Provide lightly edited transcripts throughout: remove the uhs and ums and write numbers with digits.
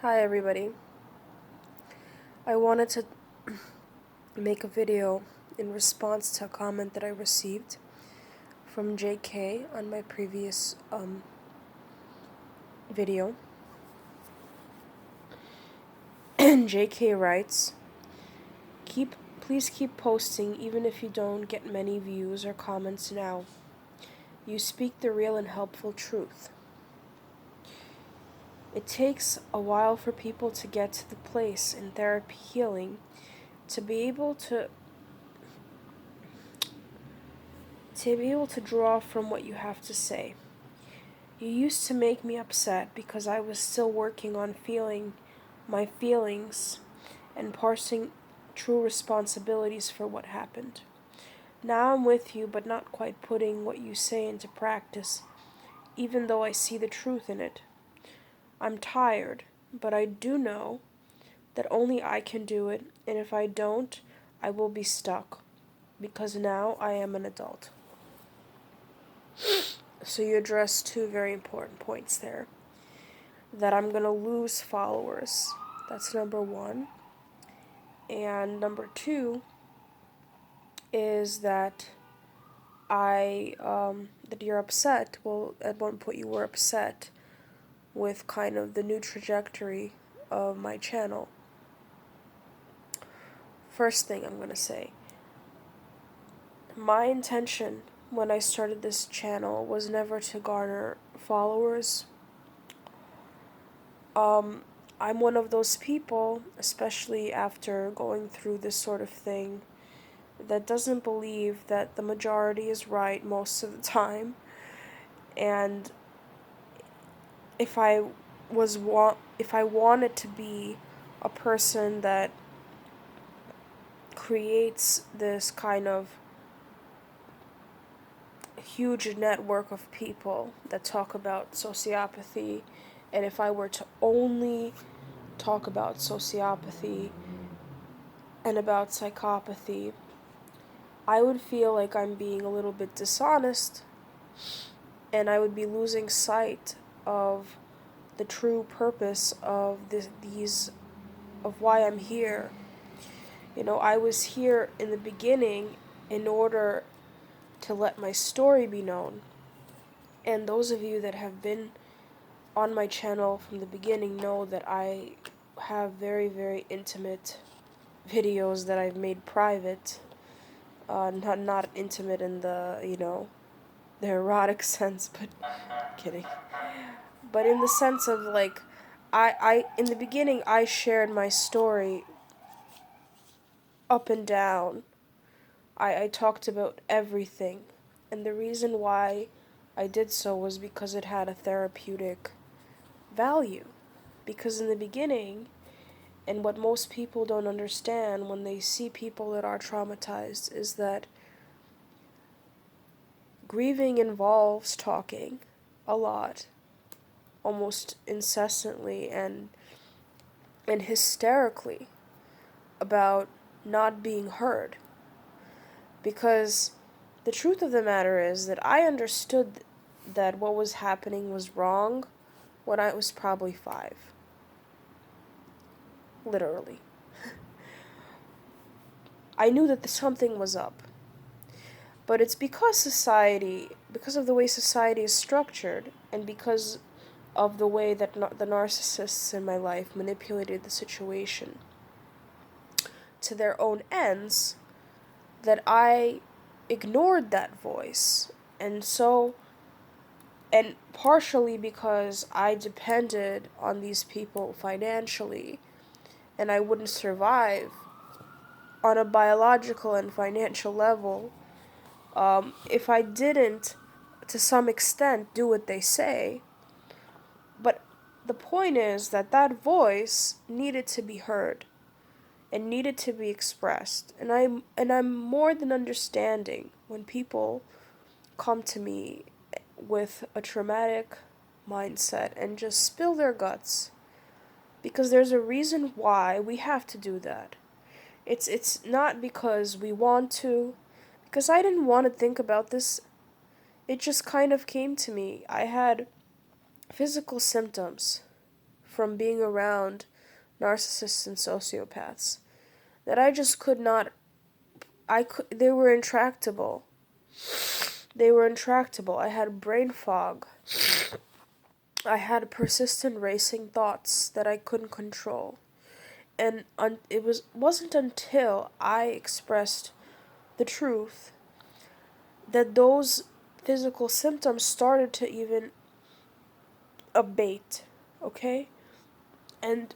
Hi everybody. I wanted to make a video in response to a comment that I received from JK on my previous video. And JK writes, Please keep posting even if you don't get many views or comments now. You speak the real and helpful truth. It takes a while for people to get to the place in therapy healing to be able to draw from what you have to say. You used to make me upset because I was still working on feeling my feelings and parsing true responsibilities for what happened. Now I'm with you, but not quite putting what you say into practice, even though I see the truth in it. I'm tired, but I do know that only I can do it, and if I don't, I will be stuck, because now I am an adult. So you address two very important points there. That I'm going to lose followers. That's number one. And number two is that that you're upset. Well, at one point you were upset with kind of the new trajectory of my channel. First thing I'm going to say, my intention when I started this channel was never to garner followers. I'm one of those people, especially after going through this sort of thing, that doesn't believe that the majority is right most of the time. And if I wanted to be a person that creates this kind of huge network of people that talk about sociopathy, and if I were to only talk about sociopathy and about psychopathy, I would feel like I'm being a little bit dishonest, and I would be losing sight of the true purpose of of why I'm here. I was here in the beginning in order to let my story be known. And those of you that have been on my channel from the beginning know that I have very, very intimate videos that I've made private. Not intimate in the erotic sense, but kidding. But in the sense of like, in the beginning I shared my story up and down. I talked about everything. And the reason why I did so was because it had a therapeutic value. Because in the beginning, and what most people don't understand when they see people that are traumatized, is that grieving involves talking a lot, almost incessantly and hysterically about not being heard. Because the truth of the matter is that I understood that what was happening was wrong when I was probably 5. Literally. I knew that something was up. But it's because of the way society is structured, and because of the way that the narcissists in my life manipulated the situation to their own ends, that I ignored that voice. And partially because I depended on these people financially, and I wouldn't survive on a biological and financial level if I didn't, to some extent, do what they say. But the point is that that voice needed to be heard and needed to be expressed. And I'm more than understanding when people come to me with a traumatic mindset and just spill their guts, because there's a reason why we have to do that. It's not because we want to, because I didn't want to think about this. It just kind of came to me. I had physical symptoms from being around narcissists and sociopaths that I just could not. They were intractable. They were intractable. I had brain fog. I had persistent racing thoughts that I couldn't control. And wasn't until I expressed the truth that those physical symptoms started to even abate, okay? And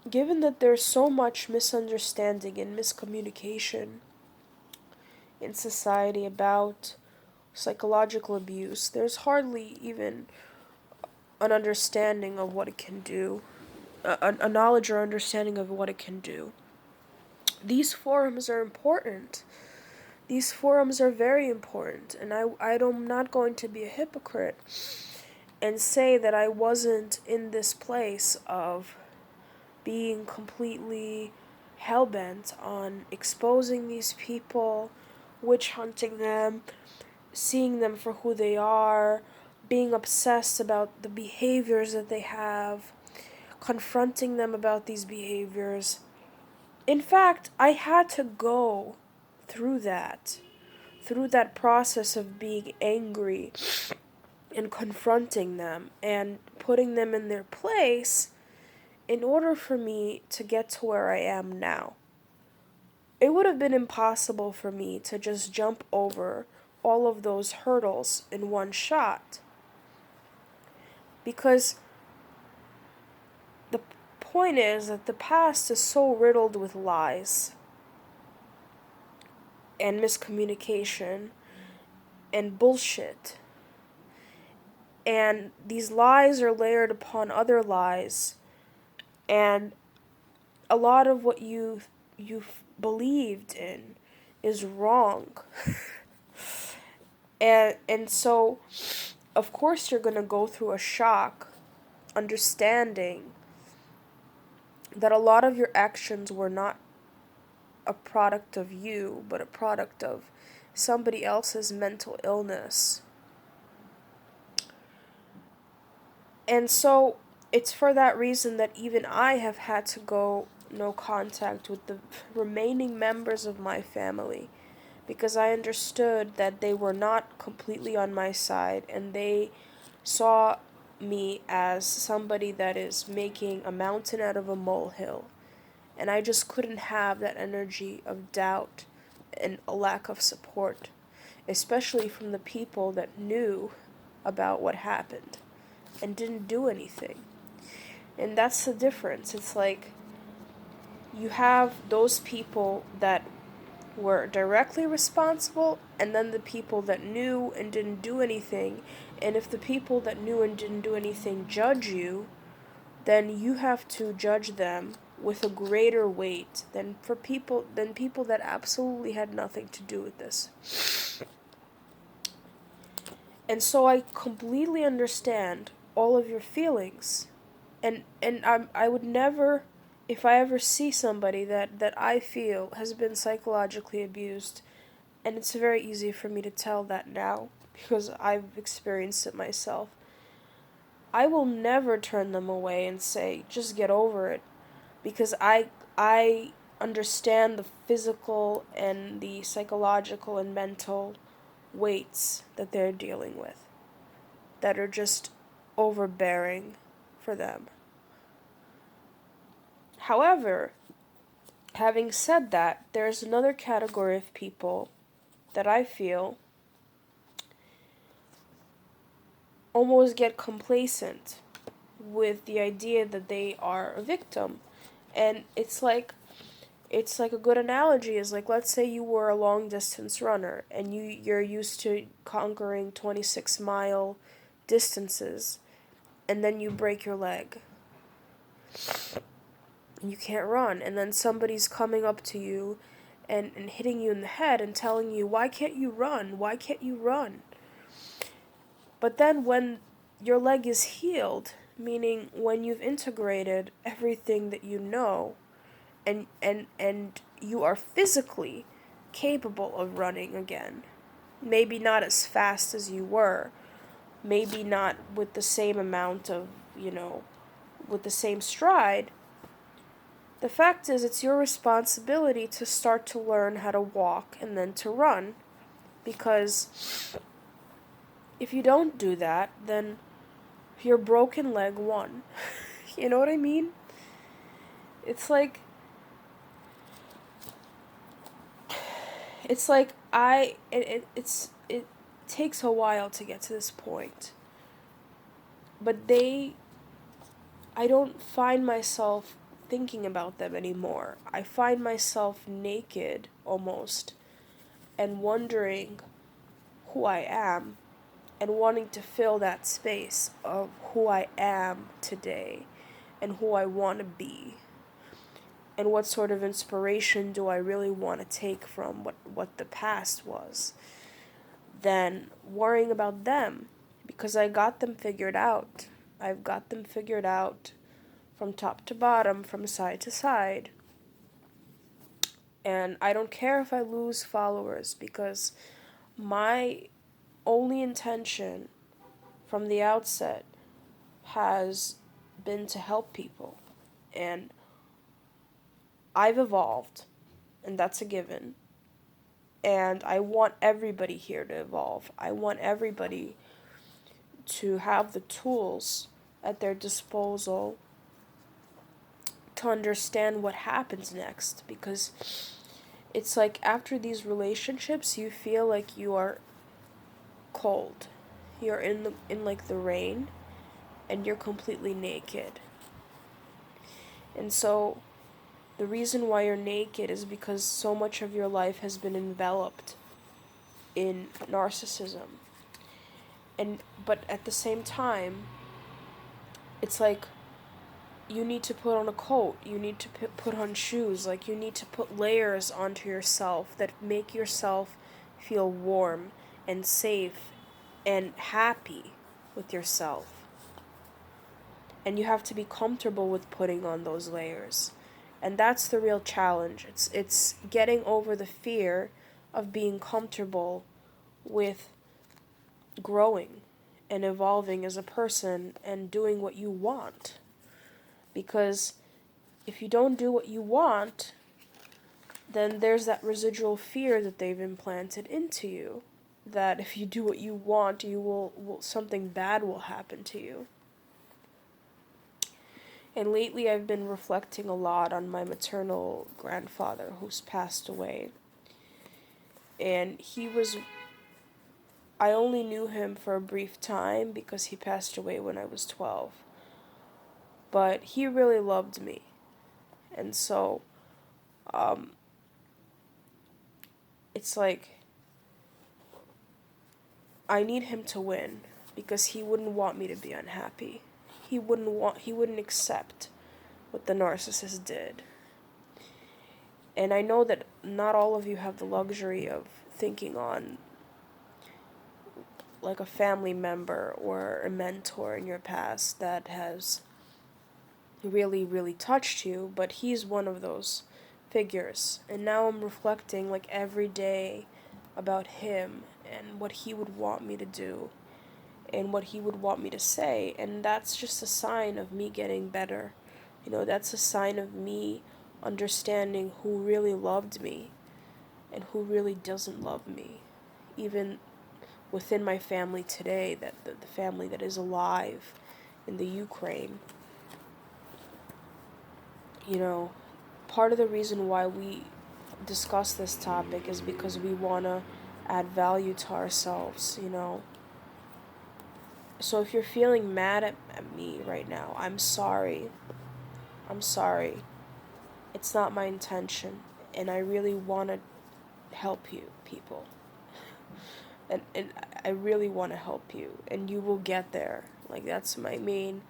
given that there's so much misunderstanding and miscommunication in society about psychological abuse, there's hardly even an understanding of what it can do, a knowledge or understanding of what it can do. These forums are important. These forums are very important, and I'm not going to be a hypocrite and say that I wasn't in this place of being completely hell-bent on exposing these people, witch hunting them, seeing them for who they are, being obsessed about the behaviors that they have, confronting them about these behaviors. In fact, I had to go through that process of being angry and confronting them and putting them in their place in order for me to get to where I am now. It would have been impossible for me to just jump over all of those hurdles in one shot, because the point is that the past is so riddled with lies and miscommunication and bullshit. And these lies are layered upon other lies, and a lot of what you've believed in is wrong. and so of course you're going to go through a shock understanding that a lot of your actions were not a product of you, but a product of somebody else's mental illness. And so it's for that reason that even I have had to go no contact with the remaining members of my family, because I understood that they were not completely on my side, and they saw me as somebody that is making a mountain out of a molehill. And I just couldn't have that energy of doubt and a lack of support, especially from the people that knew about what happened and didn't do anything. And that's the difference. It's like you have those people that were directly responsible, and then the people that knew and didn't do anything. And if the people that knew and didn't do anything judge you, then you have to judge them with a greater weight than people that absolutely had nothing to do with this. And so I completely understand all of your feelings. And I would never, if I ever see somebody that I feel has been psychologically abused, and it's very easy for me to tell that now because I've experienced it myself, I will never turn them away and say, just get over it, because I understand the physical and the psychological and mental weights that they're dealing with that are just overbearing for them. However, having said that, there's another category of people that I feel almost get complacent with the idea that they are a victim. And it's like a good analogy is like, let's say you were a long distance runner and you're used to conquering 26-mile distances, and then you break your leg. You can't run, and then somebody's coming up to you and hitting you in the head and telling you, why can't you run? Why can't you run? But then when your leg is healed, meaning when you've integrated everything that you know, and you are physically capable of running again, maybe not as fast as you were, maybe not with the same amount of, with the same stride, the fact is it's your responsibility to start to learn how to walk and then to run. Because if you don't do that, then your broken leg won. You know what I mean? It's like it takes a while to get to this point. But I don't find myself thinking about them anymore. I find myself naked almost and wondering who I am and wanting to fill that space of who I am today and who I want to be. And what sort of inspiration do I really want to take from what the past was, than worrying about them, because I got them figured out. I've got them figured out from top to bottom, from side to side. And I don't care if I lose followers, because my only intention from the outset has been to help people. And I've evolved, and that's a given. And I want everybody here to evolve. I want everybody to have the tools at their disposal to understand what happens next. Because it's like after these relationships, you feel like you are cold. You're in like the rain, and you're completely naked. And so the reason why you're naked is because so much of your life has been enveloped in narcissism. But at the same time, it's like you need to put on a coat, you need to put on shoes, like you need to put layers onto yourself that make yourself feel warm and safe and happy with yourself. And you have to be comfortable with putting on those layers. And that's the real challenge. It's getting over the fear of being comfortable with growing and evolving as a person and doing what you want. Because if you don't do what you want, then there's that residual fear that they've implanted into you, that if you do what you want, you will something bad will happen to you. And lately I've been reflecting a lot on my maternal grandfather who's passed away. And I only knew him for a brief time because he passed away when I was 12. But he really loved me. And so, it's like, I need him to win because he wouldn't want me to be unhappy. He wouldn't accept what the narcissist did. And I know that not all of you have the luxury of thinking on like a family member or a mentor in your past that has really, really touched you, but he's one of those figures. And now I'm reflecting like every day about him and what he would want me to do and what he would want me to say, and that's just a sign of me getting better. That's a sign of me understanding who really loved me and who really doesn't love me. Even within my family today, that the family that is alive in the Ukraine. Part of the reason why we discuss this topic is because we want to add value to ourselves. So if you're feeling mad at me right now, I'm sorry. I'm sorry. It's not my intention. And I really want to help you, people. And I really want to help you. And you will get there. Like, that's my main...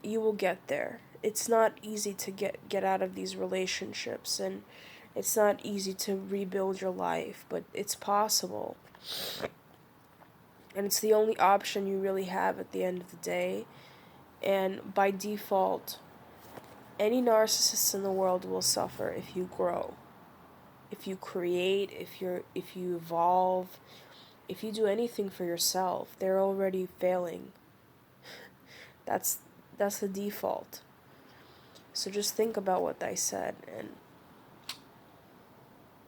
You will get there. It's not easy to get out of these relationships. And it's not easy to rebuild your life. But it's possible. And it's the only option you really have at the end of the day. And by default, any narcissist in the world will suffer if you grow. If you create, if you evolve, if you do anything for yourself, they're already failing. That's That's the default. So just think about what I said and